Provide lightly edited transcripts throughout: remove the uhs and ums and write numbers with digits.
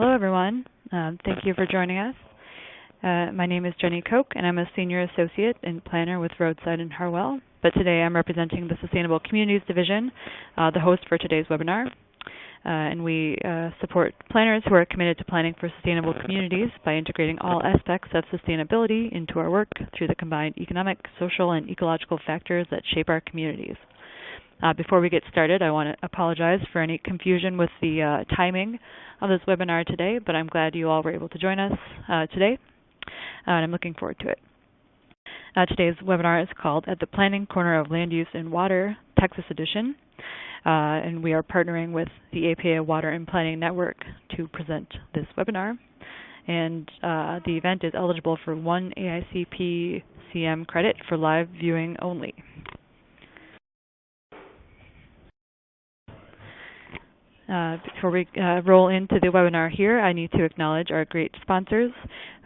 Hello, everyone. Thank you for joining us. My name is Jenny Koch, and I'm a Senior Associate and Planner with Roadside in Harwell. But today I'm representing the Sustainable Communities Division, the host for today's webinar. And we support planners who are committed to planning for sustainable communities by integrating all aspects of sustainability into our work through the combined economic, social, and ecological factors that shape our communities. Before we get started, I want to apologize for any confusion with the timing of this webinar today, but I'm glad you all were able to join us today, and I'm looking forward to it. Today's webinar is called At the Planning Corner of Land Use and Water, Texas Edition, and we are partnering with the APA Water and Planning Network to present this webinar. And the event is eligible for 1 AICP CM credit for live viewing only. Before we roll into the webinar here, I need to acknowledge our great sponsors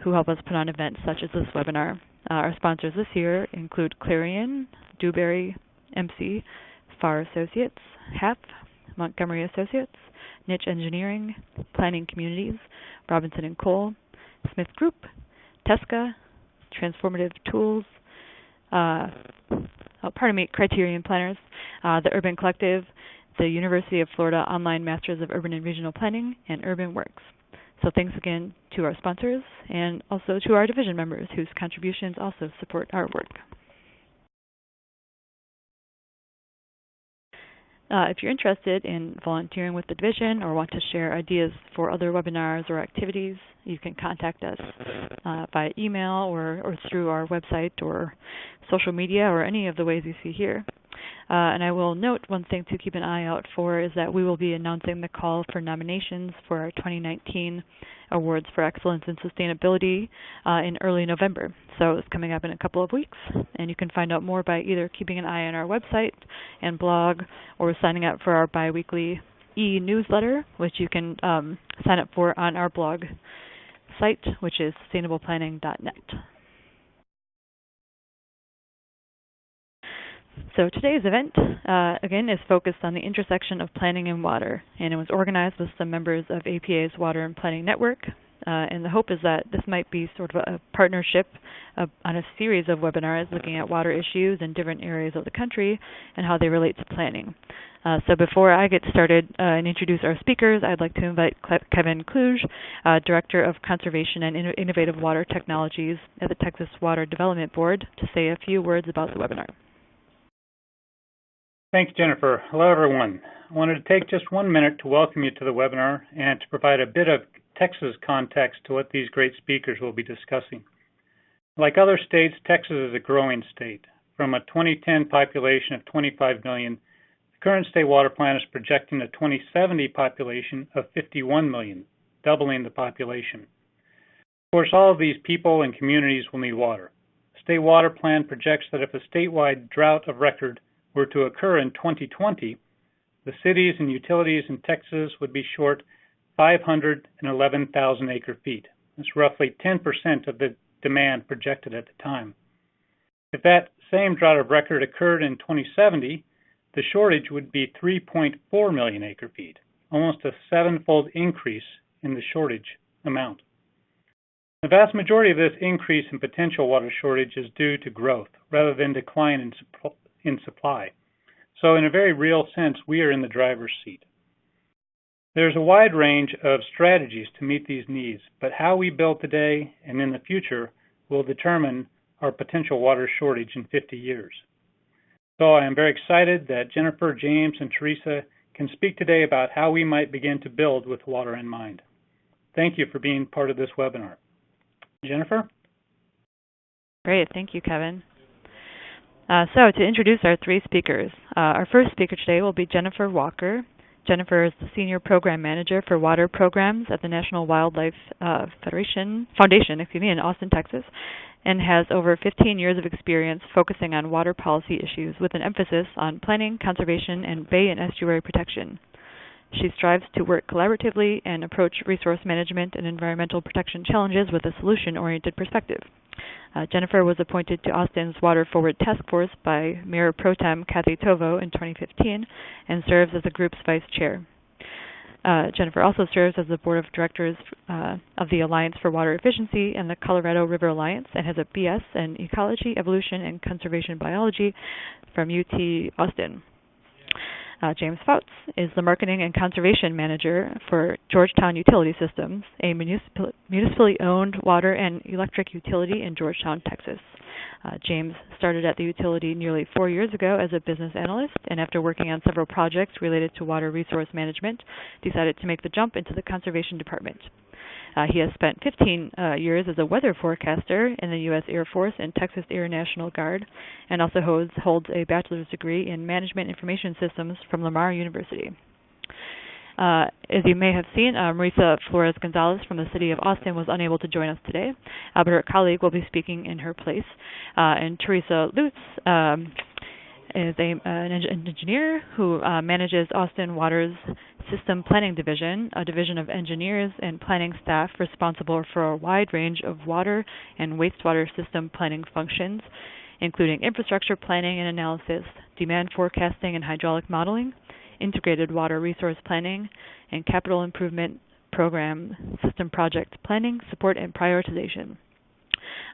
who help us put on events such as this webinar. Our sponsors this year include Clarion, Dewberry, MC, Farr Associates, HAP, Montgomery Associates, Niche Engineering, Planning Communities, Robinson & Cole, Smith Group, Tesca, Transformative Tools, Criterion Planners, the Urban Collective, the University of Florida Online Masters of Urban and Regional Planning, and Urban Works. So thanks again to our sponsors and also to our division members whose contributions also support our work. If you're interested in volunteering with the division or want to share ideas for other webinars or activities, you can contact us via email or through our website or social media or any of the ways you see here. And I will note one thing to keep an eye out for is that we will be announcing the call for nominations for our 2019 Awards for Excellence in Sustainability in early November. So it's coming up in a couple of weeks, and you can find out more by either keeping an eye on our website and blog or signing up for our biweekly e-newsletter, which you can sign up for on our blog site, which is sustainableplanning.net. So today's event, again, is focused on the intersection of planning and water, and it was organized with some members of APA's Water and Planning Network. And the hope is that this might be sort of a partnership on a series of webinars looking at water issues in different areas of the country and how they relate to planning. So before I get started and introduce our speakers, I'd like to invite Kevin Kluge, Director of Conservation and Innovative Water Technologies at the Texas Water Development Board, to say a few words about the webinar. Thanks, Jennifer. Hello, everyone. I wanted to take just 1 minute to welcome you to the webinar and to provide a bit of Texas context to what these great speakers will be discussing. Like other states, Texas is a growing state. From a 2010 population of 25 million, the current state water plan is projecting a 2070 population of 51 million, doubling the population. Of course, all of these people and communities will need water. The state water plan projects that if a statewide drought of record were to occur in 2020, the cities and utilities in Texas would be short 511,000 acre-feet. That's roughly 10% of the demand projected at the time. If that same drought of record occurred in 2070, the shortage would be 3.4 million acre-feet, almost a 7-fold increase in the shortage amount. The vast majority of this increase in potential water shortage is due to growth rather than decline in supply. So in a very real sense, we are in the driver's seat. There's a wide range of strategies to meet these needs, but how we build today and in the future will determine our potential water shortage in 50 years. So I am very excited that Jennifer, James, and Theresa can speak today about how we might begin to build with water in mind. Thank you for being part of this webinar. Jennifer? Great, thank you, Kevin. So to introduce our 3 speakers, our first speaker today will be Jennifer Walker. Jennifer is the Senior Program Manager for Water Programs at the National Wildlife Foundation in Austin, Texas, and has over 15 years of experience focusing on water policy issues with an emphasis on planning, conservation, and bay and estuary protection. She strives to work collaboratively and approach resource management and environmental protection challenges with a solution-oriented perspective. Jennifer was appointed to Austin's Water Forward Task Force by Mayor Pro Tem Kathy Tovo in 2015 and serves as the group's vice chair. Jennifer also serves as the Board of Directors of the Alliance for Water Efficiency and the Colorado River Alliance, and has a BS in Ecology, Evolution, and Conservation Biology from UT Austin. James Fouts is the Marketing and Conservation Manager for Georgetown Utility Systems, a municipally owned water and electric utility in Georgetown, Texas. James started at the utility nearly 4 years ago as a business analyst, and after working on several projects related to water resource management, decided to make the jump into the conservation department. He has spent 15 years as a weather forecaster in the U.S. Air Force and Texas Air National Guard, and also holds a bachelor's degree in Management Information Systems from Lamar University. As you may have seen, Marisa Flores-Gonzalez from the City of Austin was unable to join us today, but her colleague will be speaking in her place. And Theresa Lutz is an engineer who manages Austin Water's System Planning Division, a division of engineers and planning staff responsible for a wide range of water and wastewater system planning functions, including infrastructure planning and analysis, demand forecasting and hydraulic modeling, integrated water resource planning, and capital improvement program system project planning, support, and prioritization.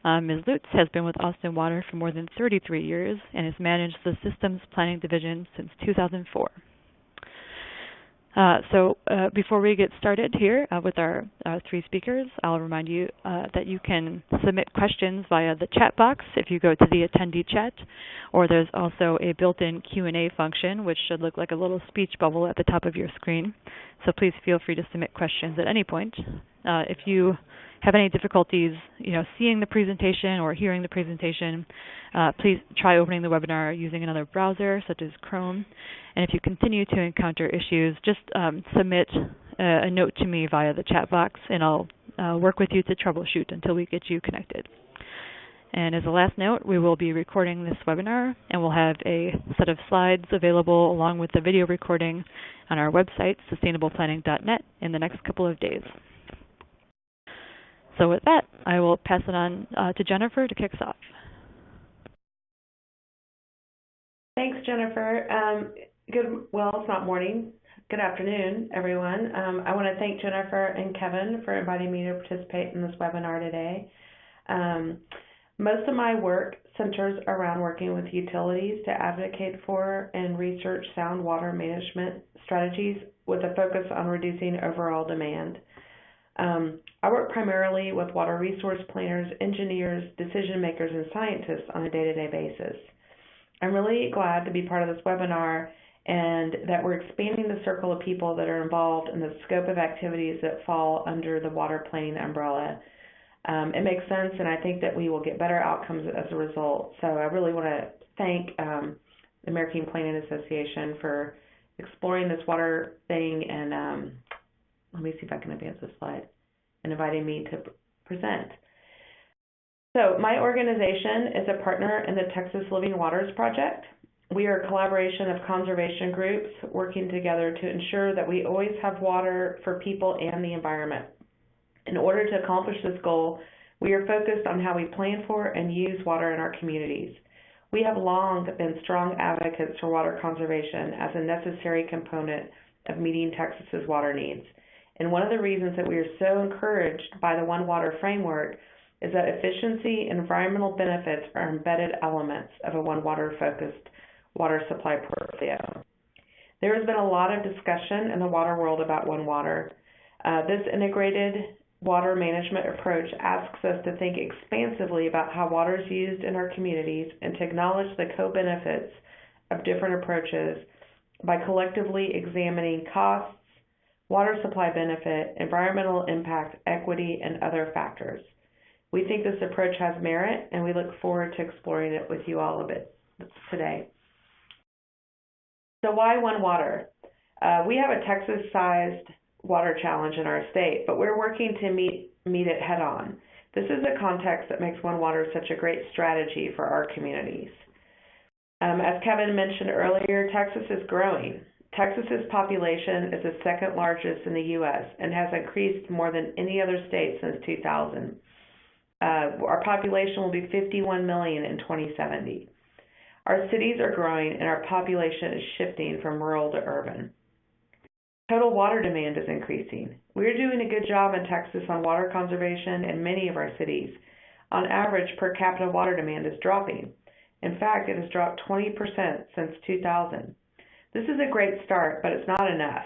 Ms. Lutz has been with Austin Water for more than 33 years and has managed the Systems Planning Division since 2004. Before we get started here with our three speakers, I'll remind you that you can submit questions via the chat box if you go to the attendee chat, or there's also a built-in Q&A function, which should look like a little speech bubble at the top of your screen. So please feel free to submit questions at any point. If you have any difficulties, seeing the presentation or hearing the presentation, please try opening the webinar using another browser, such as Chrome. And if you continue to encounter issues, just submit a note to me via the chat box, and I'll work with you to troubleshoot until we get you connected. And as a last note, we will be recording this webinar, and we'll have a set of slides available along with the video recording on our website, sustainableplanning.net, in the next couple of days. So with that, I will pass it on to Jennifer to kick us off. Thanks, Jennifer. It's not morning. Good afternoon, everyone. I want to thank Jennifer and Kevin for inviting me to participate in this webinar today. Most of my work centers around working with utilities to advocate for and research sound water management strategies with a focus on reducing overall demand. I work primarily with water resource planners, engineers, decision makers, and scientists on a day-to-day basis. I'm really glad to be part of this webinar and that we're expanding the circle of people that are involved in the scope of activities that fall under the water planning umbrella. It makes sense, and I think that we will get better outcomes as a result. So I really want to thank the American Planning Association for exploring this water thing, and let me see if I can advance this slide, and inviting me to present. So my organization is a partner in the Texas Living Waters Project. We are a collaboration of conservation groups working together to ensure that we always have water for people and the environment. In order to accomplish this goal, we are focused on how we plan for and use water in our communities. We have long been strong advocates for water conservation as a necessary component of meeting Texas's water needs. And one of the reasons that we are so encouraged by the One Water framework is that efficiency and environmental benefits are embedded elements of a One Water-focused water supply portfolio. There has been a lot of discussion in the water world about One Water. This integrated water management approach asks us to think expansively about how water is used in our communities and to acknowledge the co-benefits of different approaches by collectively examining costs, water supply benefit, environmental impact, equity, and other factors. We think this approach has merit, and we look forward to exploring it with you all a bit today. So why One Water? We have a Texas-sized water challenge in our state, but we're working to meet it head on. This is a context that makes One Water such a great strategy for our communities. As Kevin mentioned earlier, Texas is growing. Texas's population is the second largest in the U.S. and has increased more than any other state since 2000. Our population will be 51 million in 2070. Our cities are growing and our population is shifting from rural to urban. Total water demand is increasing. We're doing a good job in Texas on water conservation in many of our cities. On average, per capita water demand is dropping. In fact, it has dropped 20% since 2000. This is a great start, but it's not enough.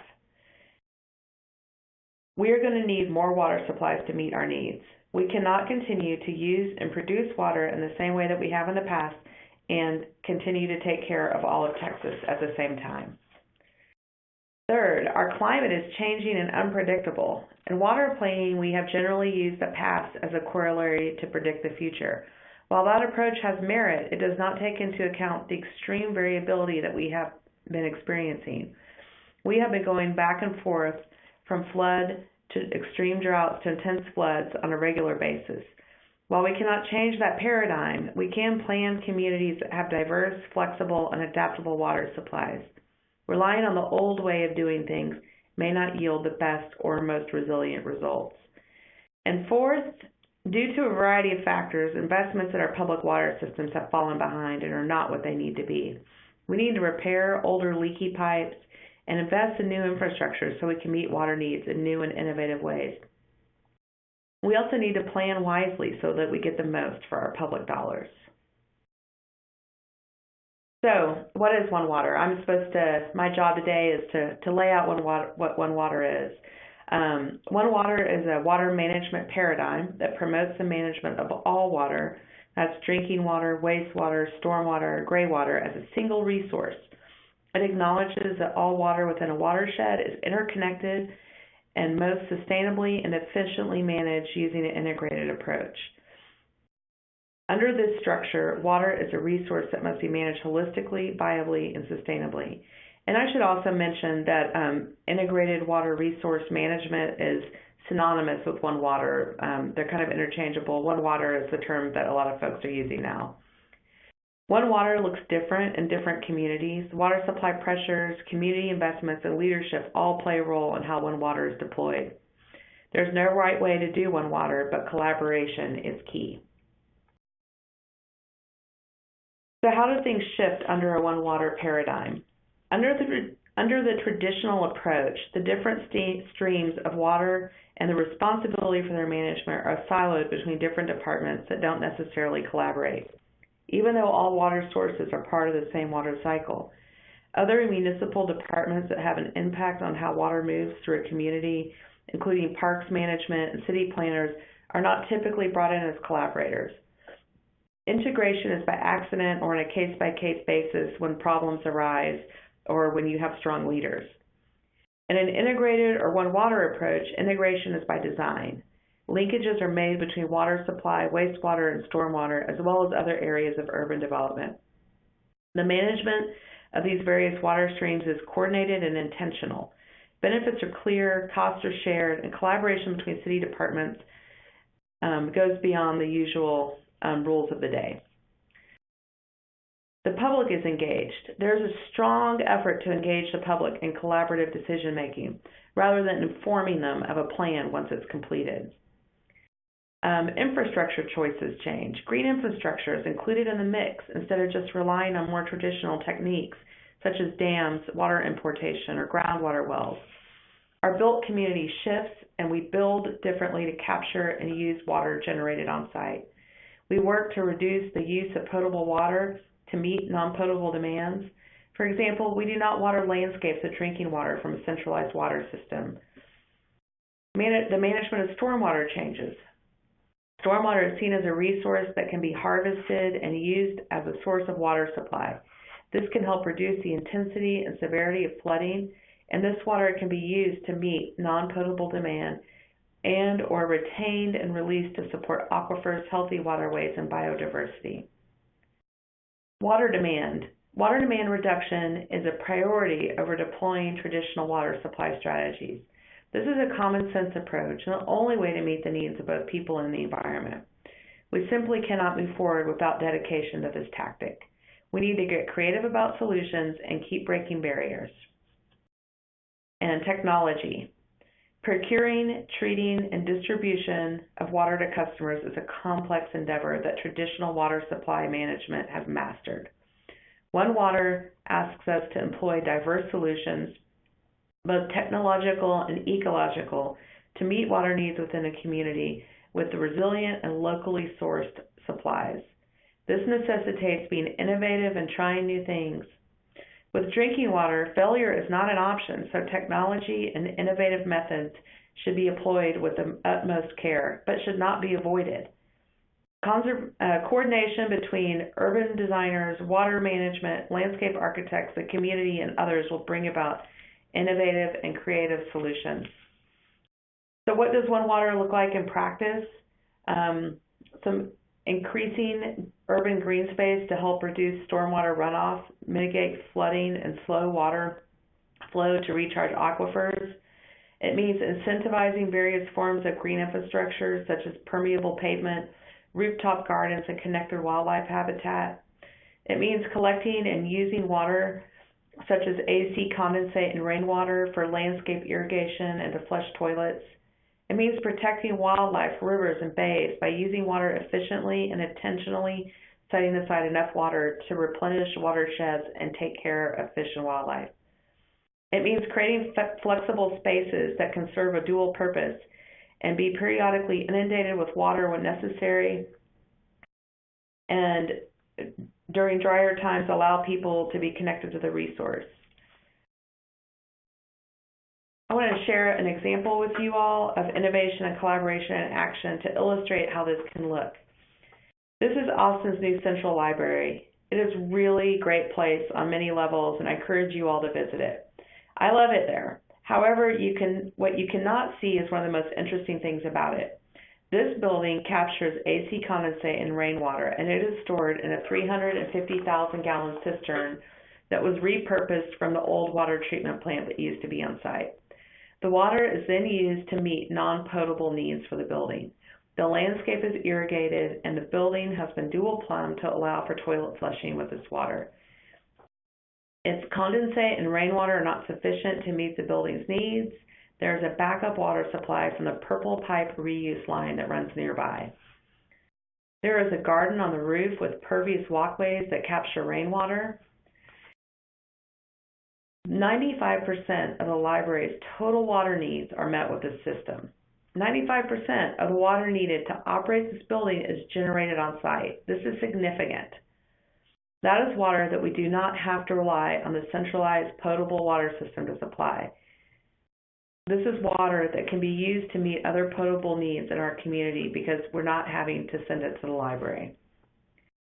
We are going to need more water supplies to meet our needs. We cannot continue to use and produce water in the same way that we have in the past and continue to take care of all of Texas at the same time. Third, our climate is changing and unpredictable. In water planning, we have generally used the past as a corollary to predict the future. While that approach has merit, it does not take into account the extreme variability that we have been experiencing. We have been going back and forth from flood to extreme droughts to intense floods on a regular basis. While we cannot change that paradigm, we can plan communities that have diverse, flexible, and adaptable water supplies. Relying on the old way of doing things may not yield the best or most resilient results. And fourth, due to a variety of factors, investments in our public water systems have fallen behind and are not what they need to be. We need to repair older leaky pipes and invest in new infrastructure so we can meet water needs in new and innovative ways. We also need to plan wisely so that we get the most for our public dollars. So, what is One Water? My job today is to lay out what One Water is. One Water is a water management paradigm that promotes the management of all water, that's drinking water, wastewater, stormwater, gray water, as a single resource. It acknowledges that all water within a watershed is interconnected and most sustainably and efficiently managed using an integrated approach. Under this structure, water is a resource that must be managed holistically, viably, and sustainably. And I should also mention that integrated water resource management is synonymous with One Water. They're kind of interchangeable. One Water is the term that a lot of folks are using now. One Water looks different in different communities. Water supply pressures, community investments, and leadership all play a role in how One Water is deployed. There's no right way to do One Water, but collaboration is key. So how do things shift under a One Water paradigm? Under the traditional approach, the different streams of water and the responsibility for their management are siloed between different departments that don't necessarily collaborate, even though all water sources are part of the same water cycle. Other municipal departments that have an impact on how water moves through a community, including parks management and city planners, are not typically brought in as collaborators. Integration is by accident or on a case-by-case basis when problems arise or when you have strong leaders. In an integrated or One Water approach, integration is by design. Linkages are made between water supply, wastewater, and stormwater, as well as other areas of urban development. The management of these various water streams is coordinated and intentional. Benefits are clear, costs are shared, and collaboration between city departments goes beyond the usual rules of the day. The public is engaged. There's a strong effort to engage the public in collaborative decision-making rather than informing them of a plan once it's completed. Infrastructure choices change. Green infrastructure is included in the mix instead of just relying on more traditional techniques such as dams, water importation, or groundwater wells. Our built community shifts and we build differently to capture and use water generated on site. We work to reduce the use of potable water to meet non-potable demands. For example, we do not water landscapes with drinking water from a centralized water system. The management of stormwater changes. Stormwater is seen as a resource that can be harvested and used as a source of water supply. This can help reduce the intensity and severity of flooding, and this water can be used to meet non-potable demand and or retained and released to support aquifers, healthy waterways, and biodiversity. Water demand. Water demand reduction is a priority over deploying traditional water supply strategies. This is a common sense approach and the only way to meet the needs of both people and the environment. We simply cannot move forward without dedication to this tactic. We need to get creative about solutions and keep breaking barriers. And technology. Procuring, treating, and distribution of water to customers is a complex endeavor that traditional water supply management has mastered. One Water asks us to employ diverse solutions both technological and ecological, to meet water needs within a community with the resilient and locally sourced supplies. This necessitates being innovative and trying new things. With drinking water, failure is not an option, so technology and innovative methods should be employed with the utmost care, but should not be avoided. Coordination between urban designers, water management, landscape architects, the community, and others will bring about innovative and creative solutions. So what does One Water look like in practice? Some increasing urban green space to help reduce stormwater runoff, mitigate flooding, and slow water flow to recharge aquifers. It means incentivizing various forms of green infrastructure, such as permeable pavement, rooftop gardens, and connected wildlife habitat. It means collecting and using water, such as AC condensate and rainwater, for landscape irrigation and to flush toilets. It means protecting wildlife, rivers, and bays by using water efficiently and intentionally setting aside enough water to replenish watersheds and take care of fish and wildlife. It means creating flexible spaces that can serve a dual purpose and be periodically inundated with water when necessary, and during drier times allow people to be connected to the resource. I want to share an example with you all of innovation and collaboration and action to illustrate how this can look. This is Austin's new Central Library. It is a really great place on many levels, and I encourage you all to visit it. I love it there. However, what you cannot see is one of the most interesting things about it. This building captures AC condensate and rainwater, and it is stored in a 350,000-gallon cistern that was repurposed from the old water treatment plant that used to be on site. The water is then used to meet non-potable needs for the building. The landscape is irrigated, and the building has been dual plumbed to allow for toilet flushing with this water. If condensate and rainwater are not sufficient to meet the building's needs, there is a backup water supply from the purple pipe reuse line that runs nearby. There is a garden on the roof with pervious walkways that capture rainwater. 95% of the library's total water needs are met with this system. 95% of the water needed to operate this building is generated on site. This is significant. That is water that we do not have to rely on the centralized potable water system to supply. This is water that can be used to meet other potable needs in our community because we're not having to send it to the library.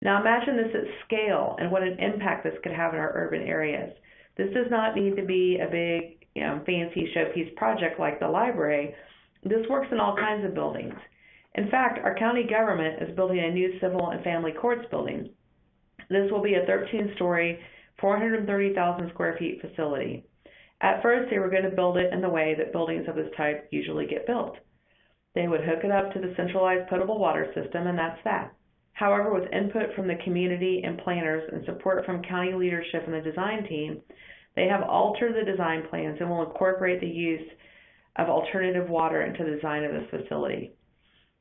Now imagine this at scale and what an impact this could have in our urban areas. This does not need to be a big, fancy showpiece project like the library. This works in all kinds of buildings. In fact, our county government is building a new civil and family courts building. This will be a 13-story, 430,000 square feet facility. At first, they were going to build it in the way that buildings of this type usually get built. They would hook it up to the centralized potable water system, and that's that. However, with input from the community and planners and support from county leadership and the design team, they have altered the design plans and will incorporate the use of alternative water into the design of this facility.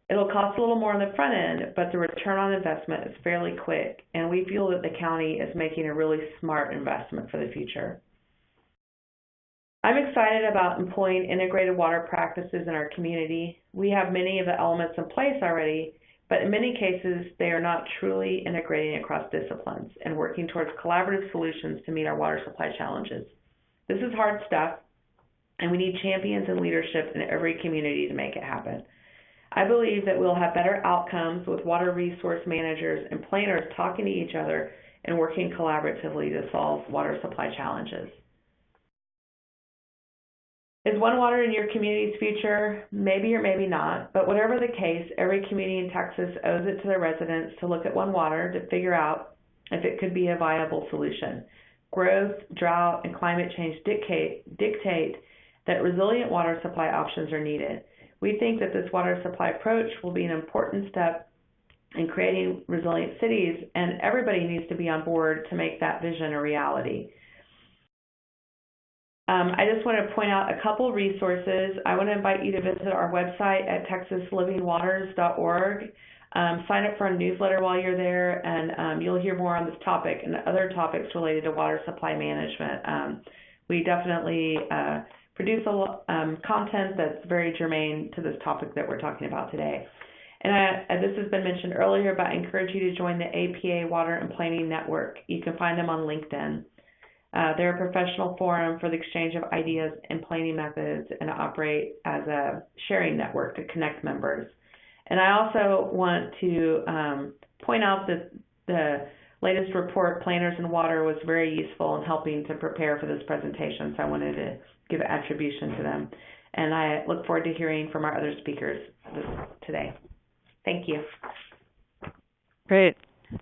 It'll cost a little more on the front end, but the return on investment is fairly quick, and we feel that the county is making a really smart investment for the future. I'm excited about employing integrated water practices in our community. We have many of the elements in place already, but in many cases, they are not truly integrating across disciplines and working towards collaborative solutions to meet our water supply challenges. This is hard stuff, and we need champions and leadership in every community to make it happen. I believe that we'll have better outcomes with water resource managers and planners talking to each other and working collaboratively to solve water supply challenges. Is One Water in your community's future? Maybe or maybe not, but whatever the case, every community in Texas owes it to their residents to look at One Water to figure out if it could be a viable solution. Growth, drought, and climate change dictate that resilient water supply options are needed. We think that this water supply approach will be an important step in creating resilient cities, and everybody needs to be on board to make that vision a reality. I just want to point out a couple resources. I want to invite you to visit our website at texaslivingwaters.org. Sign up for a newsletter while you're there, and you'll hear more on this topic and other topics related to water supply management. we definitely produce content that's very germane to this topic that we're talking about today. And this has been mentioned earlier, but I encourage you to join the APA Water and Planning Network. You can find them on LinkedIn. They're a professional forum for the exchange of ideas and planning methods, and operate as a sharing network to connect members. And I also want to point out that the latest report, Planners in Water, was very useful in helping to prepare for this presentation, so I wanted to give attribution to them. And I look forward to hearing from our other speakers today. Thank you. Great.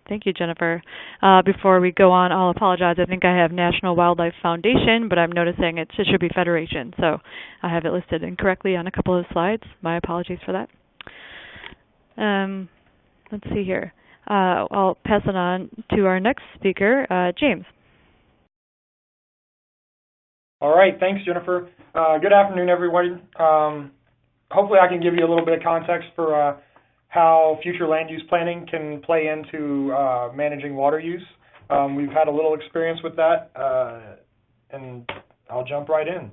Thank you, Jennifer. Before we go on, I'll apologize. I think I have National Wildlife Foundation, but I'm noticing it should be Federation, so I have it listed incorrectly on a couple of slides. My apologies for that. Let's see here. I'll pass it on to our next speaker, James. All right, thanks, Jennifer. Good afternoon, everyone. Hopefully I can give you a little bit of context for how future land use planning can play into managing water use. We've had a little experience with that, and I'll jump right in.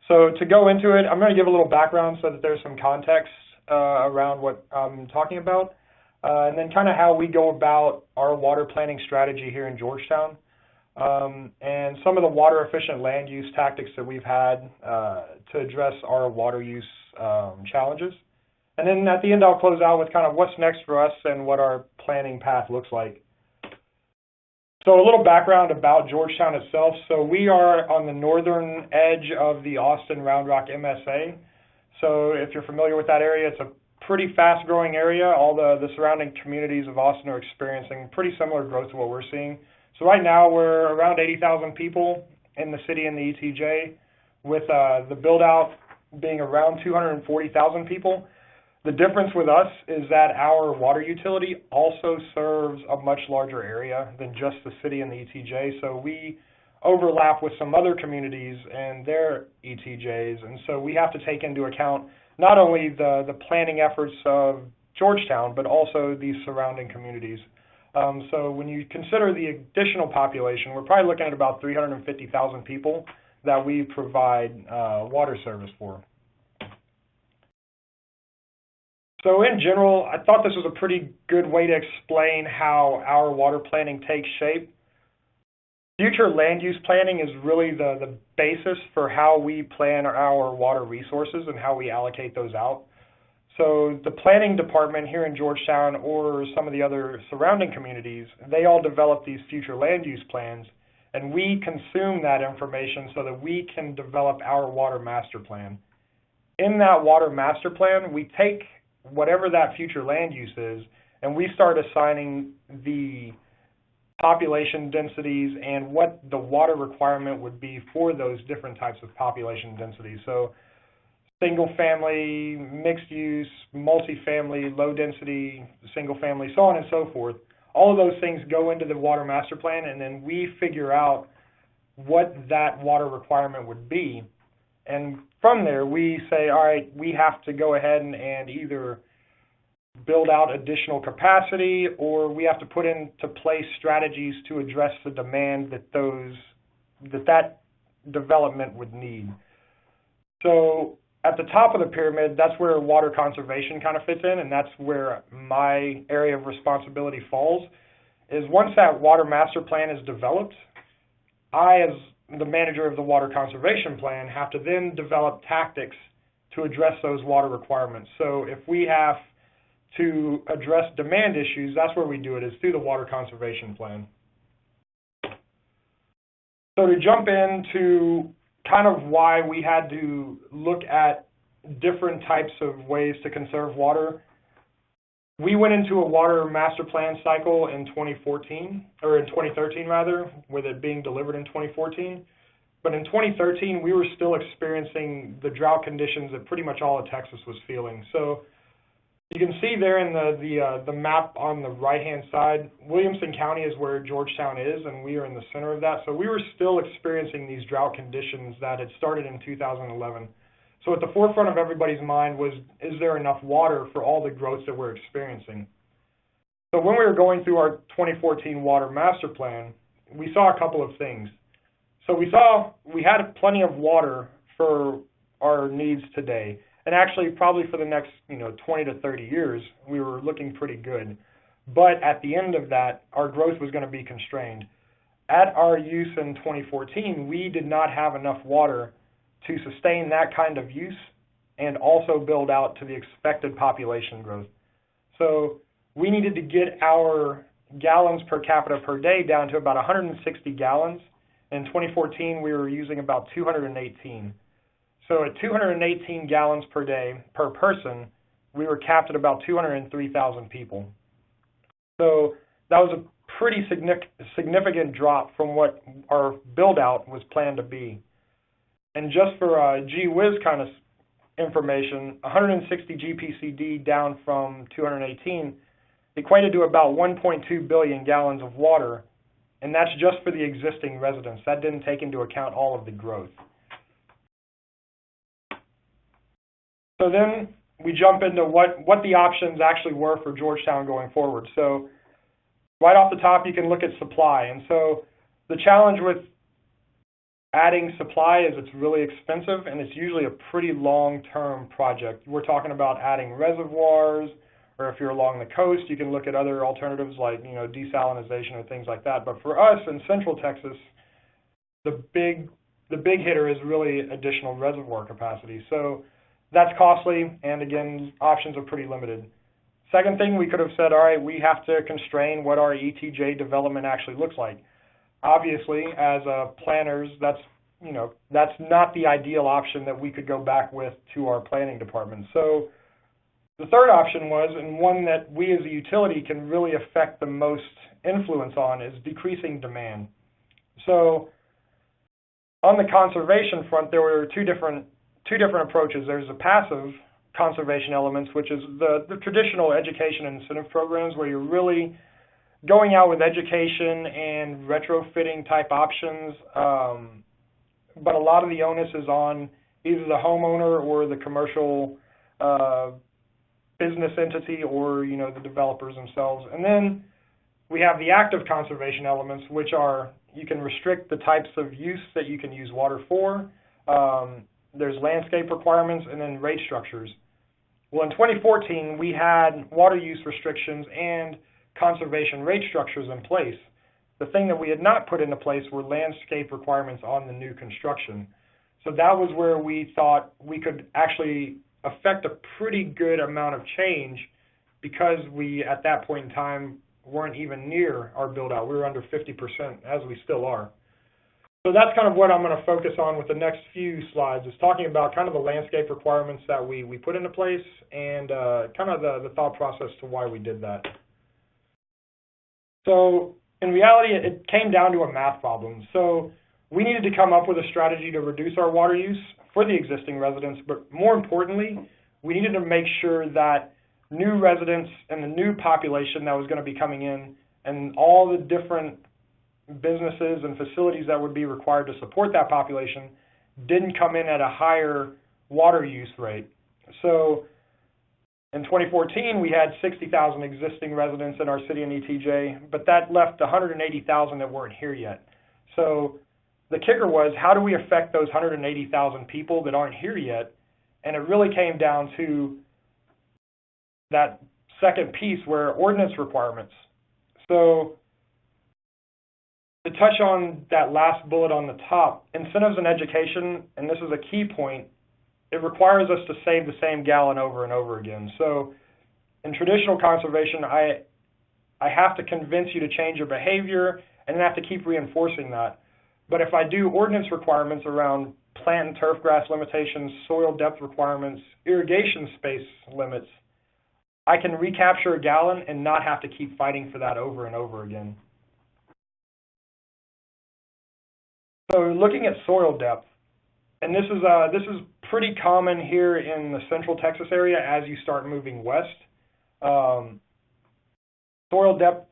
So to go into it, I'm going to give a little background so that there's some context around what I'm talking about, and then kind of how we go about our water planning strategy here in Georgetown, and some of the water efficient land use tactics that we've had to address our water use challenges. And then at the end, I'll close out with kind of what's next for us and what our planning path looks like. So a little background about Georgetown itself. So we are on the northern edge of the Austin Round Rock MSA. So if you're familiar with that area, it's a pretty fast-growing area. All the surrounding communities of Austin are experiencing pretty similar growth to what we're seeing. So right now, we're around 80,000 people in the city and the ETJ, with the build-out being around 240,000 people. The difference with us is that our water utility also serves a much larger area than just the city and the ETJ. So we overlap with some other communities and their ETJs. And so we have to take into account not only the planning efforts of Georgetown, but also these surrounding communities. So when you consider the additional population, we're probably looking at about 350,000 people that we provide water service for. So in general, I thought this was a pretty good way to explain how our water planning takes shape. Future land use planning is really the basis for how we plan our water resources and how we allocate those out. So the planning department here in Georgetown, or some of the other surrounding communities, they all develop these future land use plans, and we consume that information so that we can develop our water master plan. In that water master plan, we take whatever that future land use is, and we start assigning the population densities and what the water requirement would be for those different types of population densities. So single family, mixed use, multifamily, low density, single family, so on and so forth. All of those things go into the water master plan, and then we figure out what that water requirement would be. And from there, we say, all right, we have to go ahead and either build out additional capacity, or we have to put into place strategies to address the demand that development would need. So at the top of the pyramid, that's where water conservation kind of fits in, and that's where my area of responsibility falls, is once that water master plan is developed, I, as the manager of the water conservation plan, have to then develop tactics to address those water requirements. So if we have to address demand issues, that's where we do it, is through the water conservation plan. So to jump into kind of why we had to look at different types of ways to conserve water, we went into a water master plan cycle in 2013 rather, with it being delivered in 2014. But in 2013, we were still experiencing the drought conditions that pretty much all of Texas was feeling. So you can see there in the map on the right-hand side, Williamson County is where Georgetown is, and we are in the center of that. So we were still experiencing these drought conditions that had started in 2011. So at the forefront of everybody's mind was, is there enough water for all the growth that we're experiencing? So when we were going through our 2014 water master plan, we saw a couple of things. So we had plenty of water for our needs today. And actually, probably for the next 20 to 30 years, we were looking pretty good. But at the end of that, our growth was going to be constrained. At our use in 2014, we did not have enough water to sustain that kind of use and also build out to the expected population growth. So we needed to get our gallons per capita per day down to about 160 gallons. In 2014, we were using about 218. So at 218 gallons per day per person, we were capped at about 203,000 people. So that was a pretty significant drop from what our build-out was planned to be. And just for gee whiz kind of information, 160 GPCD down from 218 equated to about 1.2 billion gallons of water, and that's just for the existing residents. That didn't take into account all of the growth. So then we jump into what the options actually were for Georgetown going forward. So right off the top, you can look at supply. And so the challenge with adding supply is it's really expensive, and it's usually a pretty long-term project. We're talking about adding reservoirs, or if you're along the coast, you can look at other alternatives like desalinization or things like that. But for us in Central Texas, the big hitter is really additional reservoir capacity. So that's costly, and again, options are pretty limited. Second thing, we could have said, all right, we have to constrain what our ETJ development actually looks like. Obviously, as planners, that's not the ideal option that we could go back with to our planning department. So the third option was, and one that we as a utility can really affect the most influence on, is decreasing demand. So on the conservation front, there were two different approaches. There's the passive conservation elements, which is the traditional education and incentive programs where you're really going out with education and retrofitting type options, but a lot of the onus is on either the homeowner or the commercial business entity or the developers themselves. And then we have the active conservation elements, which are you can restrict the types of use that you can use water for. There's landscape requirements and then rate structures. Well, in 2014, we had water use restrictions and conservation rate structures in place. The thing that we had not put into place were landscape requirements on the new construction. So that was where we thought we could actually affect a pretty good amount of change because we, at that point in time, weren't even near our build-out. We were under 50%, as we still are. So that's kind of what I'm going to focus on with the next few slides, is talking about kind of the landscape requirements that we put into place and kind of the thought process to why we did that. So in reality, it came down to a math problem. So we needed to come up with a strategy to reduce our water use for the existing residents, but more importantly, we needed to make sure that new residents and the new population that was going to be coming in and all the different businesses and facilities that would be required to support that population didn't come in at a higher water use rate. So in 2014, we had 60,000 existing residents in our city and ETJ, but that left 180,000 that weren't here yet. So the kicker was, how do we affect those 180,000 people that aren't here yet? And it really came down to that second piece where ordinance requirements. So to touch on that last bullet on the top, incentives and education, and this is a key point, it requires us to save the same gallon over and over again. So in traditional conservation, I have to convince you to change your behavior and then have to keep reinforcing that. But if I do ordinance requirements around plant and turf grass limitations, soil depth requirements, irrigation space limits, I can recapture a gallon and not have to keep fighting for that over and over again. So looking at soil depth, and this is pretty common here in the Central Texas area as you start moving west. Soil depth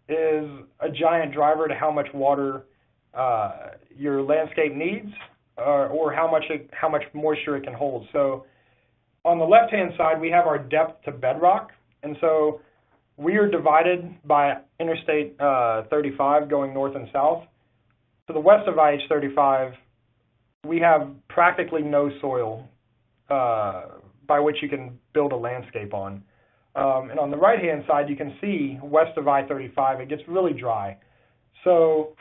is a giant driver to how much water your landscape needs, or how much moisture it can hold. So on the left-hand side, we have our depth to bedrock, and so we are divided by Interstate 35 going north and south. to the west of IH-35, we have practically no soil by which you can build a landscape on. And on the right-hand side, you can see west of I-35, it gets really dry. So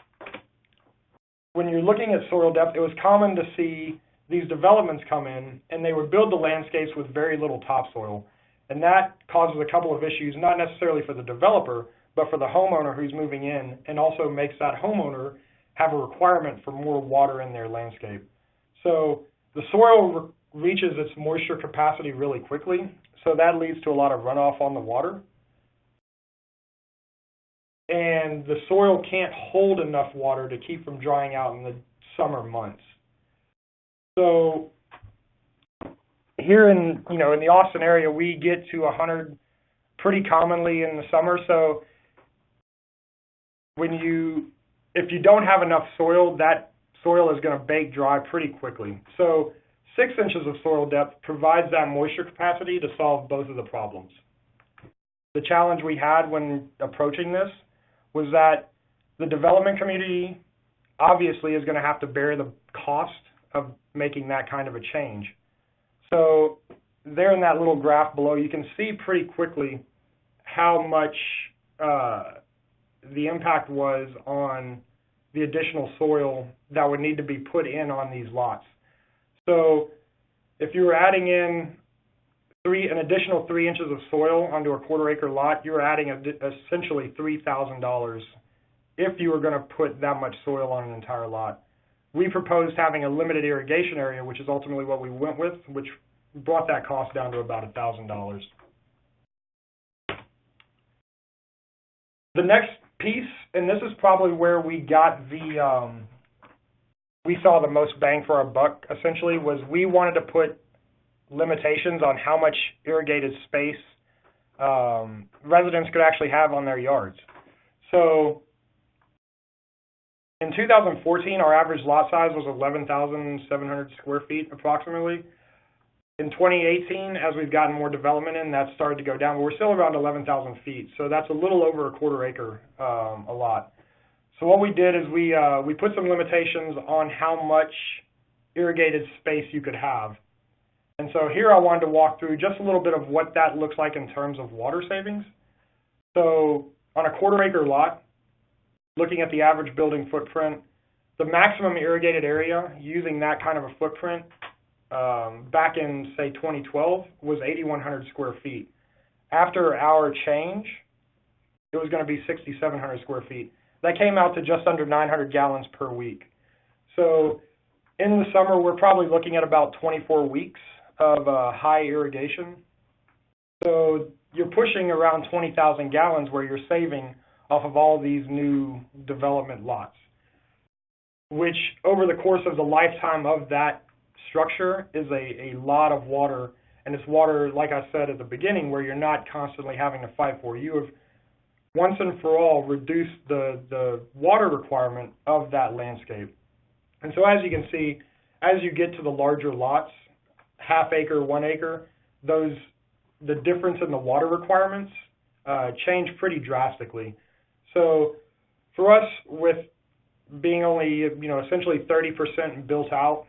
when you're looking at soil depth, it was common to see these developments come in, and they would build the landscapes with very little topsoil. And that causes a couple of issues, not necessarily for the developer, but for the homeowner who's moving in, and also makes that homeowner have a requirement for more water in their landscape. So the soil reaches its moisture capacity really quickly, so that leads to a lot of runoff on the water. And the soil can't hold enough water to keep from drying out in the summer months. So here in the Austin area, we get to 100 pretty commonly in the summer. So if you don't have enough soil, that soil is going to bake dry pretty quickly. So 6 inches of soil depth provides that moisture capacity to solve both of the problems. The challenge we had when approaching this was that the development community obviously is going to have to bear the cost of making that kind of a change. So there in that little graph below, you can see pretty quickly how much the impact was on the additional soil that would need to be put in on these lots. So if you were adding in an additional 3 inches of soil onto a quarter-acre lot, you're adding essentially $3,000 if you were going to put that much soil on an entire lot. We proposed having a limited irrigation area, which is ultimately what we went with, which brought that cost down to about $1,000. The next piece, and this is probably where we got we saw the most bang for our buck, essentially, was we wanted to put limitations on how much irrigated space residents could actually have on their yards. So in 2014, our average lot size was 11,700 square feet approximately. In 2018, as we've gotten more development in, that started to go down, but we're still around 11,000 feet. So that's a little over a quarter acre a lot. So what we did is we put some limitations on how much irrigated space you could have. And so here I wanted to walk through just a little bit of what that looks like in terms of water savings. So on a quarter acre lot, looking at the average building footprint, the maximum irrigated area using that kind of a footprint back in, say, 2012 was 8,100 square feet. After our change, it was going to be 6,700 square feet. That came out to just under 900 gallons per week. So in the summer, we're probably looking at about 24 weeks of high irrigation. So you're pushing around 20,000 gallons where you're saving off of all these new development lots, which over the course of the lifetime of that structure is a lot of water. And it's water, like I said at the beginning, where you're not constantly having to fight for. You have once and for all reduced the water requirement of that landscape. And so as you can see, as you get to the larger lots, half acre, 1 acre, the difference in the water requirements change pretty drastically. So for us, with being only essentially 30% built out,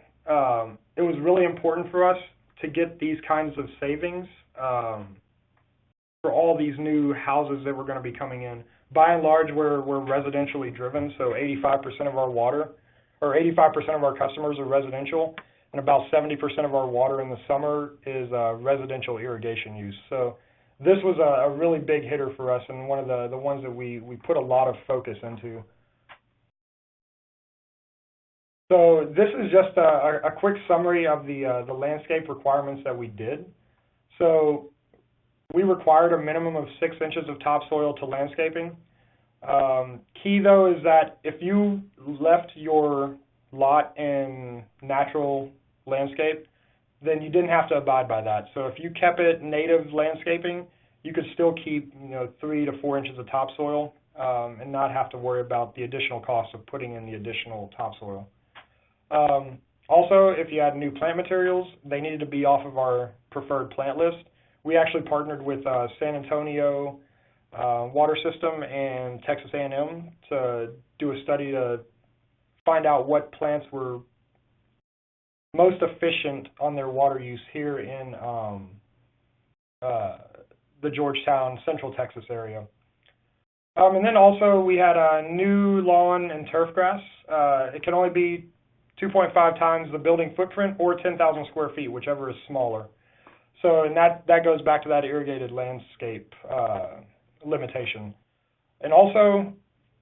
it was really important for us to get these kinds of savings for all these new houses that were going to be coming in. By and large, we're residentially driven, so 85% of our water, or 85% of our customers are residential, and about 70% of our water in the summer is residential irrigation use. So this was a really big hitter for us, and one of the ones that we put a lot of focus into. So this is just a quick summary of the landscape requirements that we did. So we required a minimum of 6 inches of topsoil to landscaping. Key, though, is that if you left your lot in natural landscape, then you didn't have to abide by that. So if you kept it native landscaping, you could still keep 3 to 4 inches of topsoil and not have to worry about the additional cost of putting in the additional topsoil. Also, if you had new plant materials, they needed to be off of our preferred plant list. We actually partnered with San Antonio Water System and Texas A&M to do a study to find out what plants were most efficient on their water use here in the Georgetown, Central Texas area. And then also we had a new lawn and turf grass. It can only be 2.5 times the building footprint or 10,000 square feet, whichever is smaller. So, and that goes back to that irrigated landscape limitation. And also,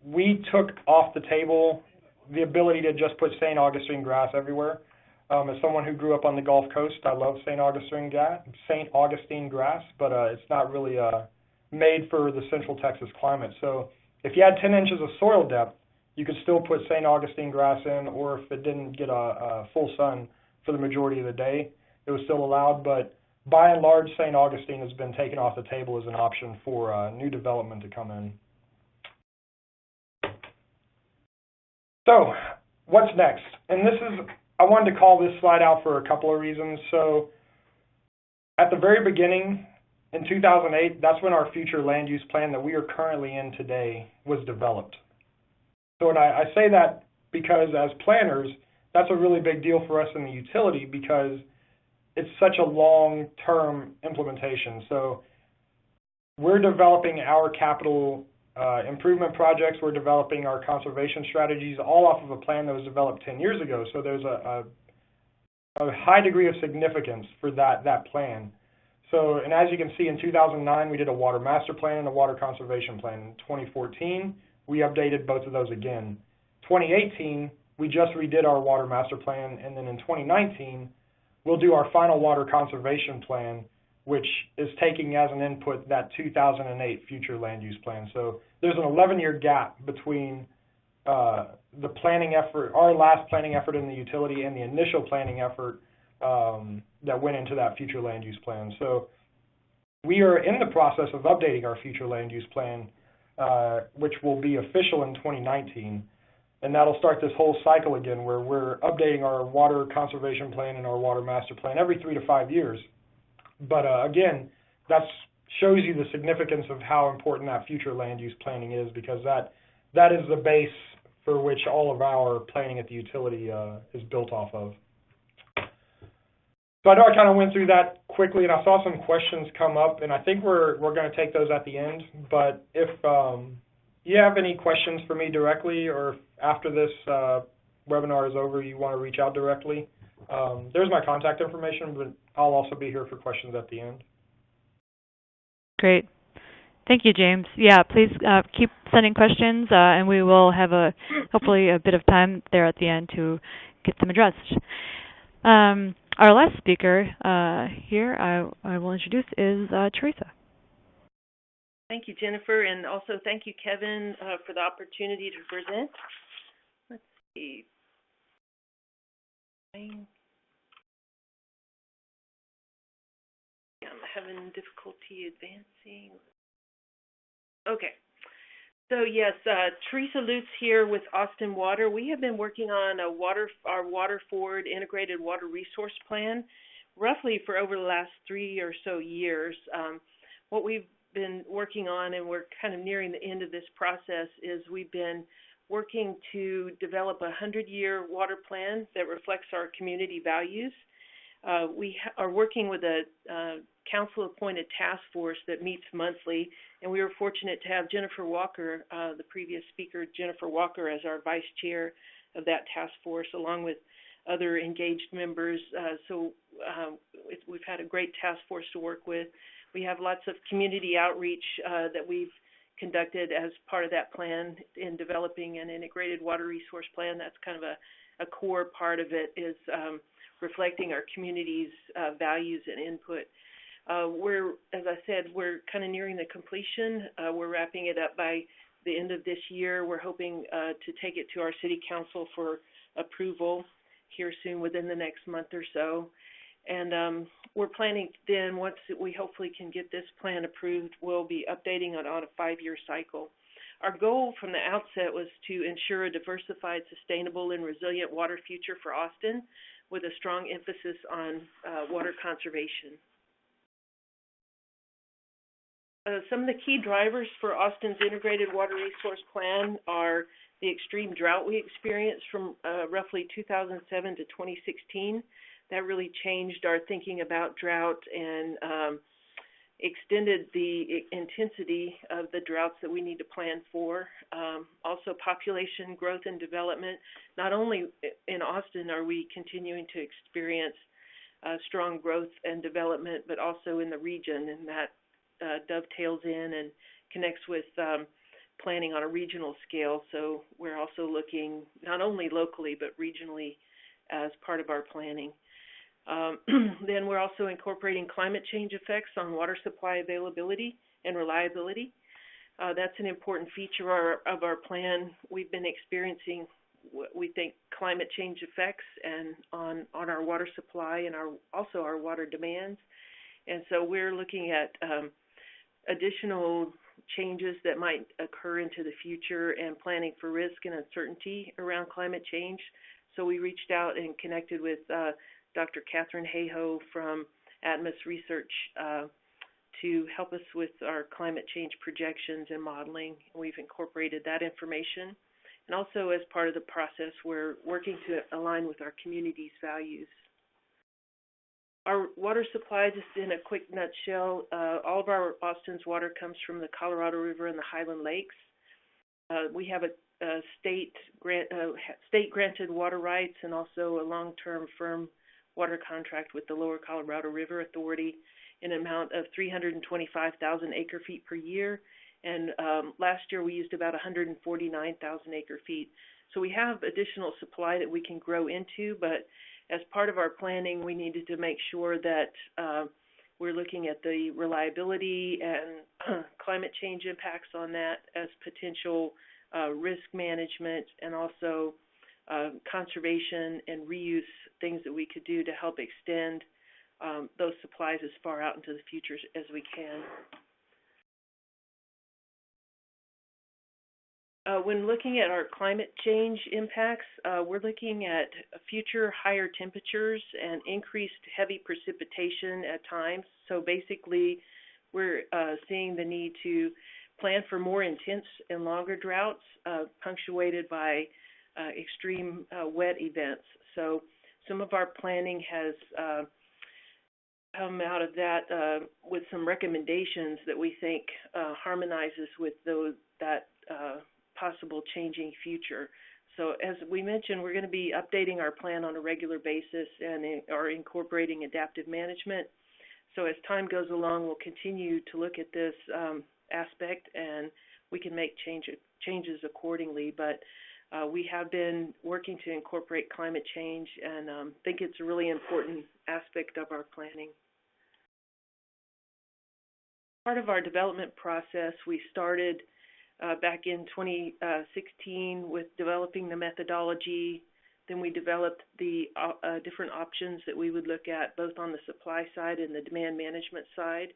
we took off the table the ability to just put St. Augustine grass everywhere. As someone who grew up on the Gulf Coast, I love St. Augustine grass, but it's not really made for the Central Texas climate. So if you had 10 inches of soil depth, you could still put St. Augustine grass in, or if it didn't get a full sun for the majority of the day, it was still allowed. But by and large, St. Augustine has been taken off the table as an option for new development to come in. So what's next? And this is, I wanted to call this slide out for a couple of reasons. So at the very beginning, in 2008, that's when our future land use plan that we are currently in today was developed. So and I say that because as planners, that's a really big deal for us in the utility because it's such a long-term implementation. So we're developing our capital improvement projects, we're developing our conservation strategies all off of a plan that was developed 10 years ago. So there's a high degree of significance for that plan. So, and as you can see, in 2009, we did a water master plan and a water conservation plan. In 2014, we updated both of those again. 2018, we just redid our water master plan, and then in 2019, we'll do our final water conservation plan, which is taking as an input that 2008 future land use plan. So there's an 11-year gap between the planning effort, our last planning effort in the utility, and the initial planning effort that went into that future land use plan. So we are in the process of updating our future land use plan, which will be official in 2019. And that'll start this whole cycle again where we're updating our water conservation plan and our water master plan every 3 to 5 years. But again, that shows you the significance of how important that future land use planning is, because that is the base for which all of our planning at the utility is built off of. So I know I kind of went through that quickly, and I saw some questions come up, and I think we're going to take those at the end. But if you have any questions for me directly, or if after this webinar is over, you want to reach out directly, there's my contact information, but I'll also be here for questions at the end. Great. Thank you, James. Yeah, please keep sending questions, and we will have hopefully a bit of time there at the end to get them addressed. Our last speaker here I will introduce is Theresa. Thank you, Jennifer, and also thank you, Kevin, for the opportunity to present. Let's see. I'm having difficulty advancing. Okay. So yes, Theresa Lutz here with Austin Water. We have been working on our water forward integrated water resource plan roughly for over the last 3 or so years. What we've been working on, and we're kind of nearing the end of this process, is we've been working to develop a 100-year water plan that reflects our community values. We are working with a council-appointed task force that meets monthly, and we were fortunate to have Jennifer Walker, the previous speaker, Jennifer Walker, as our vice chair of that task force, along with other engaged members. So we've had a great task force to work with. We have lots of community outreach that we've conducted as part of that plan in developing an integrated water resource plan. That's kind of a core part of it, is reflecting our community's values and input. As I said, we're kind of nearing the completion. We're wrapping it up by the end of this year. We're hoping to take it to our city council for approval here soon, within the next month or so. And we're planning then, once we hopefully can get this plan approved, we'll be updating it on a 5-year cycle. Our goal from the outset was to ensure a diversified, sustainable, and resilient water future for Austin, with a strong emphasis on water conservation. some of the key drivers for Austin's Integrated Water Resource Plan are the extreme drought we experienced from roughly 2007 to 2016. That really changed our thinking about drought and extended the intensity of the droughts that we need to plan for. Also, population growth and development. Not only in Austin are we continuing to experience strong growth and development, but also in the region, and that dovetails in and connects with planning on a regional scale. So we're also looking not only locally but regionally as part of our planning. Then we're also incorporating climate change effects on water supply availability and reliability. That's an important feature of our plan. We've been experiencing what we think climate change effects and on our water supply and also our water demands. And so we're looking at additional changes that might occur into the future and planning for risk and uncertainty around climate change. So we reached out and connected with Dr. Catherine Hayhoe from Atmos Research to help us with our climate change projections and modeling. We've incorporated that information. And also as part of the process, we're working to align with our community's values. Our water supply, just in a quick nutshell, all of our Austin's water comes from the Colorado River and the Highland Lakes. We have a state-granted water rights and also a long-term firm water contract with the Lower Colorado River Authority in an amount of 325,000 acre-feet per year. And last year we used about 149,000 acre-feet. So we have additional supply that we can grow into, but as part of our planning, we needed to make sure that we're looking at the reliability and climate change impacts on that as potential risk management, and also conservation and reuse, things that we could do to help extend those supplies as far out into the future as we can. When looking at our climate change impacts, we're looking at future higher temperatures and increased heavy precipitation at times. So basically, we're seeing the need to plan for more intense and longer droughts punctuated by extreme wet events. So some of our planning has come out of that with some recommendations that we think harmonizes with that possible changing future. So as we mentioned, we're going to be updating our plan on a regular basis and are incorporating adaptive management. So as time goes along, we'll continue to look at this aspect, and we can make changes accordingly. But we have been working to incorporate climate change, and think it's a really important aspect of our planning. Part of our development process, we started back in 2016 with developing the methodology. Then we developed the different options that we would look at both on the supply side and the demand management side.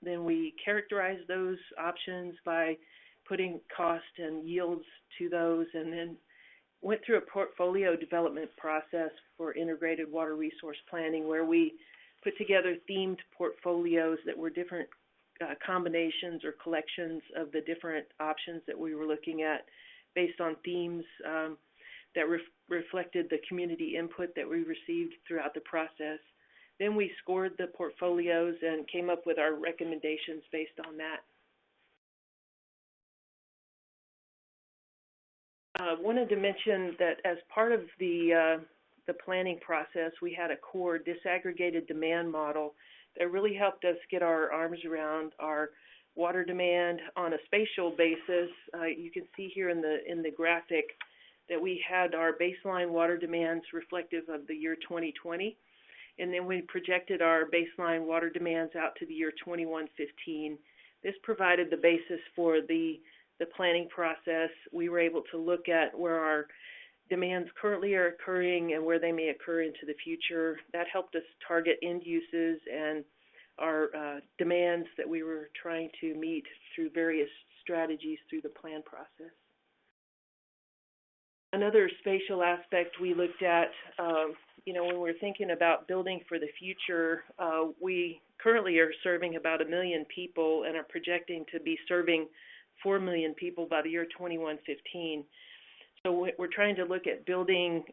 Then we characterized those options by putting cost and yields to those, and then went through a portfolio development process for integrated water resource planning, where we put together themed portfolios that were different combinations or collections of the different options that we were looking at based on themes that reflected the community input that we received throughout the process. Then we scored the portfolios and came up with our recommendations based on that. Wanted to mention that as part of the planning process, we had a core disaggregated demand model that really helped us get our arms around our water demand on a spatial basis. You can see here in the graphic that we had our baseline water demands reflective of the year 2020, and then we projected our baseline water demands out to the year 2115. This provided the basis for the planning process. We were able to look at where our demands currently are occurring and where they may occur into the future. That helped us target end uses and our demands that we were trying to meet through various strategies through the plan process. Another spatial aspect we looked at when we're thinking about building for the future, we currently are serving about 1 million people and are projecting to be serving 4 million people by the year 2115. So we're trying to look at building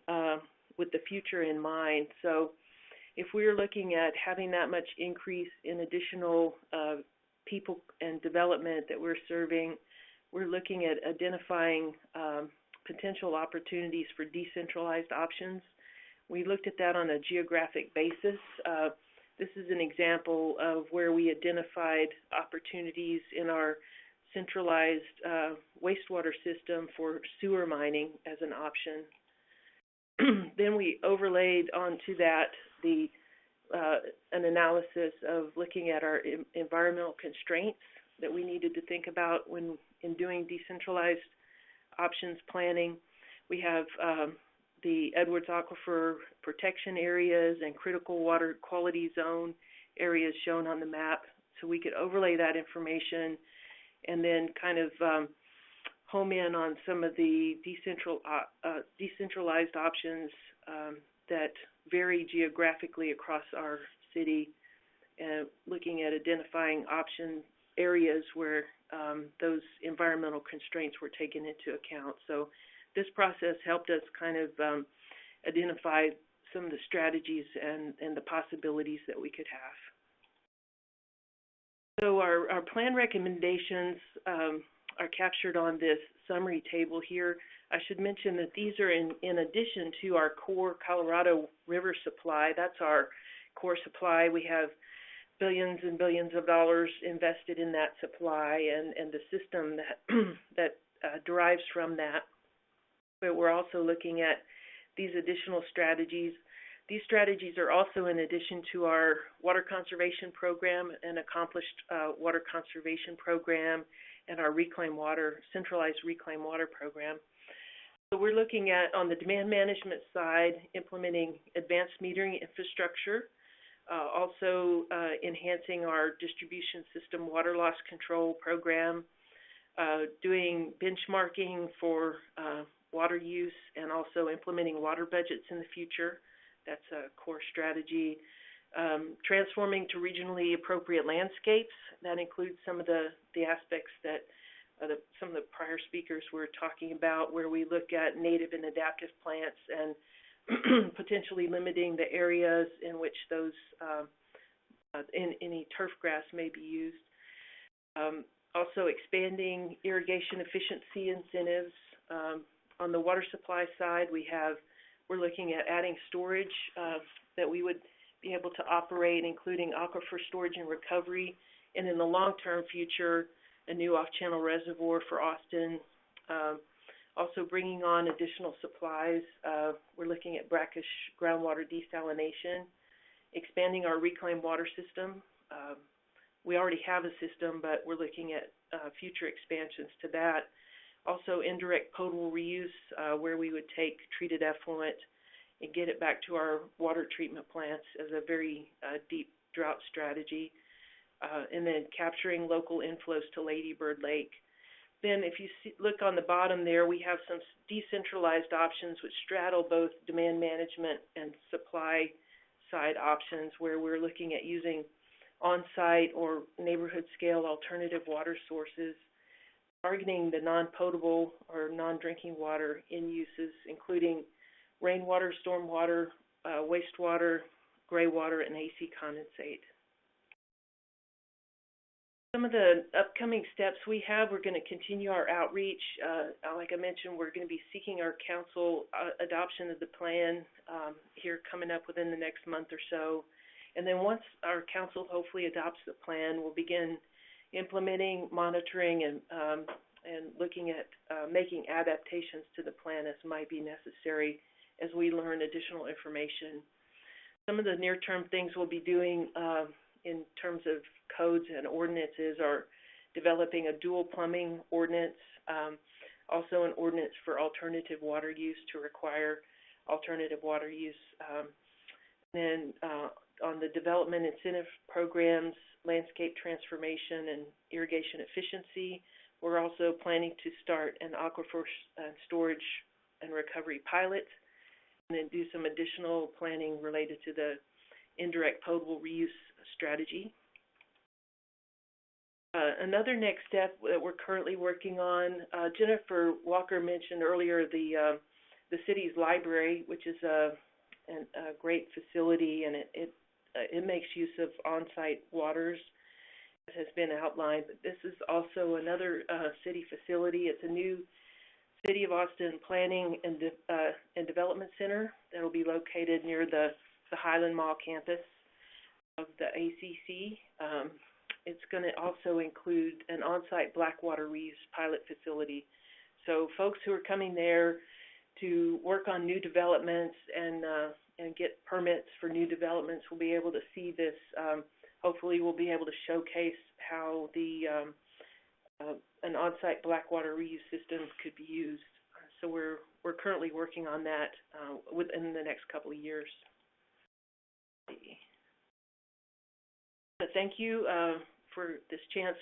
with the future in mind. So if we're looking at having that much increase in additional people and development that we're serving, we're looking at identifying potential opportunities for decentralized options. We looked at that on a geographic basis. This is an example of where we identified opportunities in our centralized wastewater system for sewer mining as an option. Then we overlaid onto that an analysis of looking at our environmental constraints that we needed to think about in doing decentralized options planning. We have the Edwards Aquifer protection areas and critical water quality zone areas shown on the map, so we could overlay that information and then kind of home in on some of the decentralized options that vary geographically across our city, looking at identifying option areas where those environmental constraints were taken into account. So this process helped us kind of identify some of the strategies and the possibilities that we could have. So our plan recommendations are captured on this summary table here. I should mention that these are in addition to our core Colorado River supply. That's our core supply. We have billions and billions of dollars invested in that supply and the system that derives from that. But we're also looking at these additional strategies. These strategies are also in addition to our water conservation program, an accomplished water conservation program, and our centralized reclaimed water program. So we're looking at, on the demand management side, implementing advanced metering infrastructure, also enhancing our distribution system water loss control program, doing benchmarking for water use, and also implementing water budgets in the future. That's a core strategy. Transforming to regionally appropriate landscapes. That includes some of the aspects that some of the prior speakers were talking about, where we look at native and adaptive plants and potentially limiting the areas in which those any turf grass may be used. Also expanding irrigation efficiency incentives. On the water supply side, we're looking at adding storage that we would be able to operate, including aquifer storage and recovery, and in the long-term future, a new off-channel reservoir for Austin. Also bringing on additional supplies. We're looking at brackish groundwater desalination, expanding our reclaimed water system. We already have a system, but we're looking at future expansions to that. Also indirect potable reuse, where we would take treated effluent and get it back to our water treatment plants as a very deep drought strategy. And then capturing local inflows to Lady Bird Lake. Then if you look on the bottom there, we have some decentralized options which straddle both demand management and supply side options, where we're looking at using on-site or neighborhood scale alternative water sources, targeting the non-potable or non-drinking water end uses, including rainwater, stormwater, wastewater, gray water, and AC condensate. Some of the upcoming steps we have, we're going to continue our outreach. Like I mentioned, we're going to be seeking our council adoption of the plan here coming up within the next month or so. And then once our council hopefully adopts the plan, we'll begin implementing, monitoring, and looking at making adaptations to the plan as might be necessary as we learn additional information. Some of the near-term things we'll be doing in terms of codes and ordinances are developing a dual plumbing ordinance, also an ordinance for alternative water use to require alternative water use. Then on the development incentive programs, landscape transformation, and irrigation efficiency, we're also planning to start an aquifer storage and recovery pilot. and then do some additional planning related to the indirect potable reuse strategy. Another next step that we're currently working on, Jennifer Walker mentioned earlier the city's library, which is a great facility, and it makes use of on-site waters, as has been outlined. But this is also another city facility. It's a new City of Austin Planning and Development Center that will be located near the Highland Mall campus of the ACC. It's going to also include an on-site blackwater reuse pilot facility. So folks who are coming there to work on new developments and get permits for new developments will be able to see this. Hopefully we'll be able to showcase how an on-site blackwater reuse system could be used. So we're currently working on that within the next couple of years. But thank you for this chance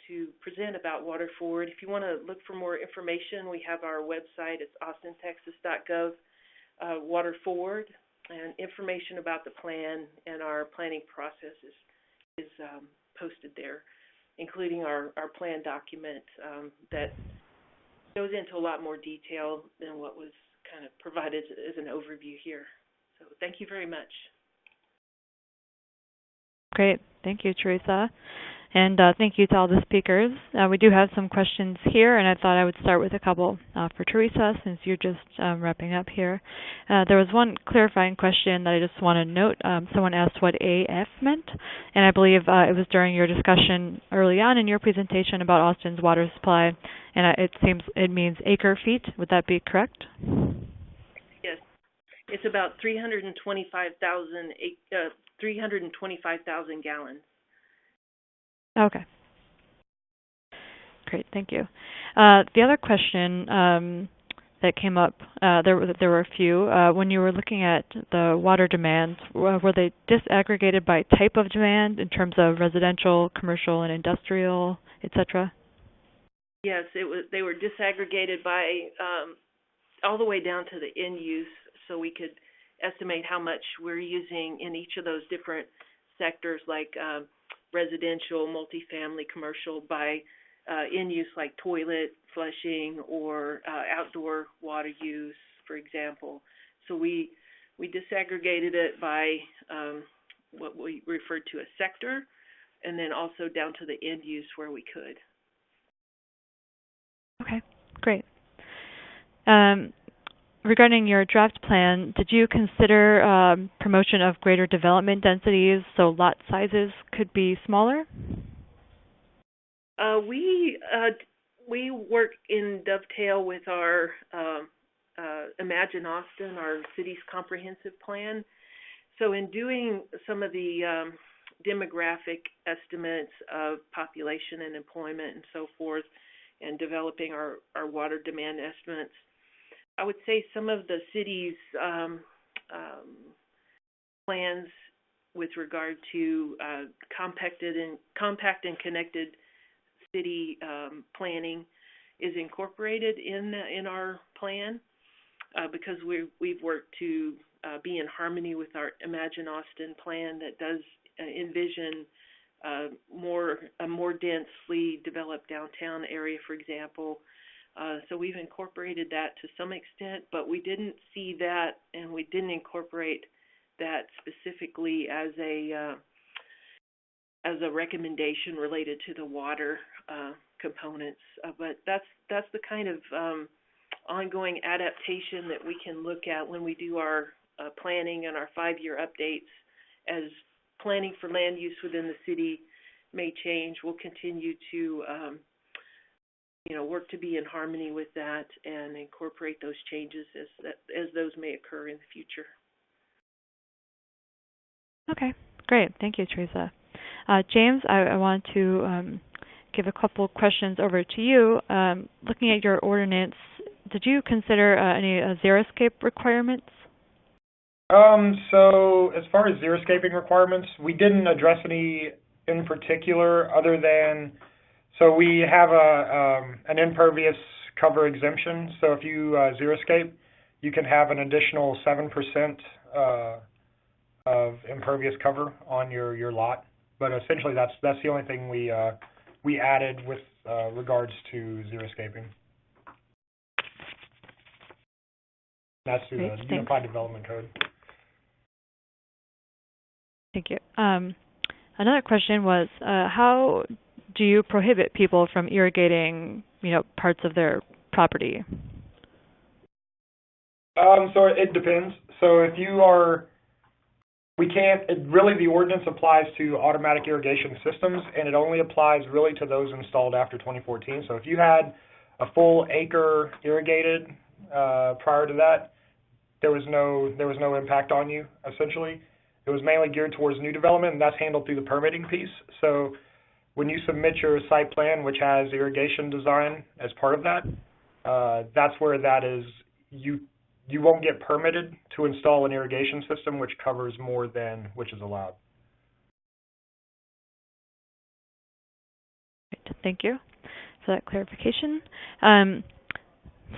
to present about Water Forward. If you want to look for more information, we have our website. It's austintexas.gov, Water Forward, and information about the plan and our planning process is posted there, including our plan document that goes into a lot more detail than what was kind of provided as an overview here. So thank you very much. Great. Thank you, Theresa. And thank you to all the speakers. We do have some questions here, and I thought I would start with a couple for Theresa, since you're just wrapping up here. There was one clarifying question that I just want to note. Someone asked what AF meant, and I believe it was during your discussion early on in your presentation about Austin's water supply, and it seems it means acre feet. Would that be correct? Yes. It's about 325,000 gallons. Okay. Great, thank you. The other question that came up, there were a few. When you were looking at the water demands, were they disaggregated by type of demand in terms of residential, commercial, and industrial, etc.? Yes, they were disaggregated by all the way down to the end use, so we could estimate how much we're using in each of those different sectors, like residential, multifamily, commercial, by end use like toilet, flushing, or outdoor water use, for example. So we disaggregated it by what we referred to as sector, and then also down to the end use where we could. Okay, great. Regarding your draft plan, did you consider promotion of greater development densities so lot sizes could be smaller? We work in dovetail with our Imagine Austin, our city's comprehensive plan. So in doing some of the demographic estimates of population and employment and so forth, and developing our water demand estimates, I would say some of the city's plans with regard to compact and connected city planning is incorporated in our plan because we've worked to be in harmony with our Imagine Austin plan that does envision a more densely developed downtown area, for example. So we've incorporated that to some extent, but we didn't see that, and we didn't incorporate that specifically as a recommendation related to the water components. But that's the kind of ongoing adaptation that we can look at when we do our planning and our 5-year updates. As planning for land use within the city may change, we'll continue to work to be in harmony with that and incorporate those changes as those may occur in the future. Okay, great. Thank you, Theresa. James, I want to give a couple questions over to you. Looking at your ordinance, did you consider any xeriscape requirements? So as far as xeriscaping requirements, we didn't address any in particular other than, so we have an impervious cover exemption. So if you xeriscape, you can have an additional 7% of impervious cover on your lot. But essentially, that's the only thing we added with regards to xeriscaping. That's through the Unified Development Code. Thank you. Another question was, how do you prohibit people from irrigating, parts of their property? So it depends. So if you are, the ordinance applies to automatic irrigation systems, and it only applies really to those installed after 2014. So if you had a full acre irrigated prior to that, there was no impact on you, essentially. It was mainly geared towards new development, and that's handled through the permitting piece. So when you submit your site plan, which has irrigation design as part of that, that's where that is. You won't get permitted to install an irrigation system which covers more than which is allowed. Thank you for that clarification.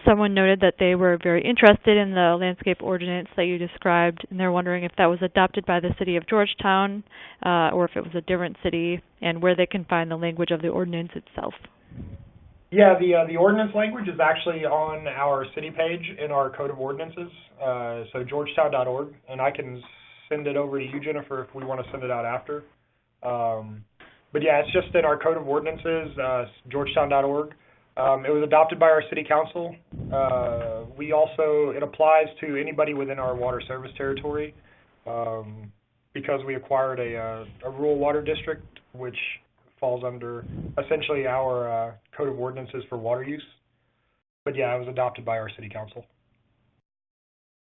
Someone noted that they were very interested in the landscape ordinance that you described, and they're wondering if that was adopted by the city of Georgetown or if it was a different city, and where they can find the language of the ordinance itself. Yeah, the ordinance language is actually on our city page in our Code of Ordinances, so georgetown.org, and I can send it over to you, Jennifer, if we want to send it out after. But yeah, it's just in our Code of Ordinances, georgetown.org. It was adopted by our city council. It applies to anybody within our water service territory because we acquired a rural water district, which falls under essentially our Code of Ordinances for water use. But yeah, it was adopted by our city council.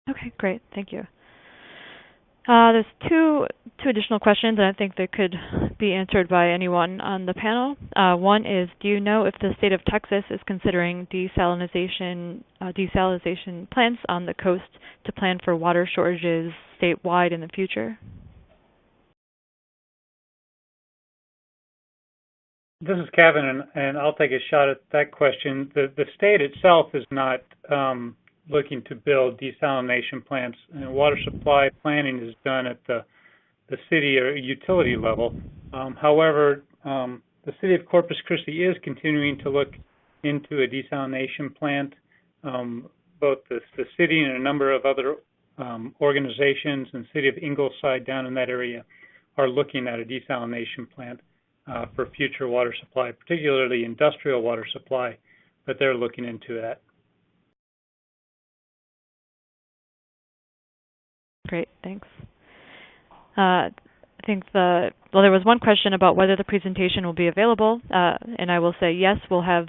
Okay, great. Thank you. There's two additional questions, and I think they could be answered by anyone on the panel. One is, do you know if the state of Texas is considering desalinization plants on the coast to plan for water shortages statewide in the future? This is Kevin, and I'll take a shot at that question. The state itself is not looking to build desalination plants. And water supply planning is done at the city or utility level. However, the city of Corpus Christi is continuing to look into a desalination plant. Both the city and a number of other organizations and city of Ingleside down in that area are looking at a desalination plant for future water supply, particularly industrial water supply, but they're looking into that. Great, thanks. I think there was one question about whether the presentation will be available, and I will say yes, we'll have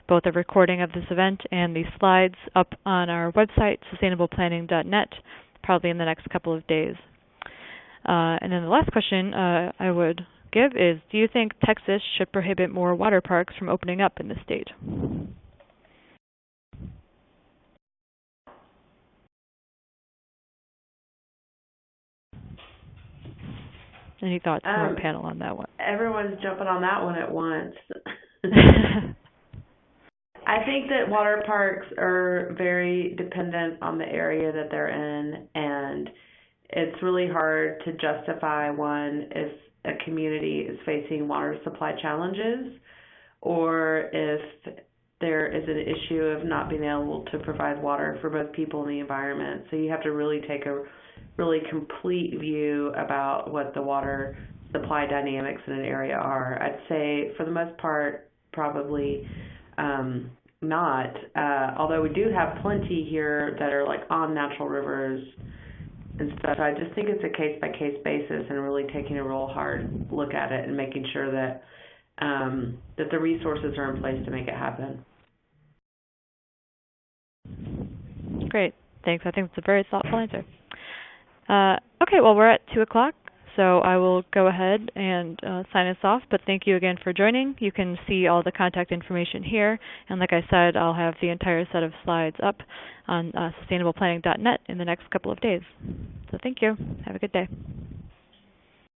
both a recording of this event and the slides up on our website, sustainableplanning.net, probably in the next couple of days. And then the last question I would give is, do you think Texas should prohibit more water parks from opening up in the state? Any thoughts from our panel on that one? Everyone's jumping on that one at once. I think that water parks are very dependent on the area that they're in, and it's really hard to justify one if a community is facing water supply challenges or if there is an issue of not being able to provide water for both people and the environment. So you have to really take a really complete view about what the water supply dynamics in an area are. I'd say for the most part, probably not, although we do have plenty here that are like on natural rivers and stuff. I just think it's a case-by-case basis and really taking a real hard look at it and making sure that that the resources are in place to make it happen. Great, thanks. I think it's a very thoughtful answer. Okay, well, we're at 2 o'clock, so I will go ahead and sign us off, but thank you again for joining. You can see all the contact information here, and like I said, I'll have the entire set of slides up on sustainableplanning.net in the next couple of days. So thank you. Have a good day.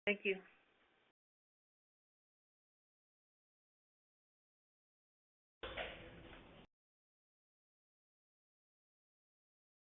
Thank you.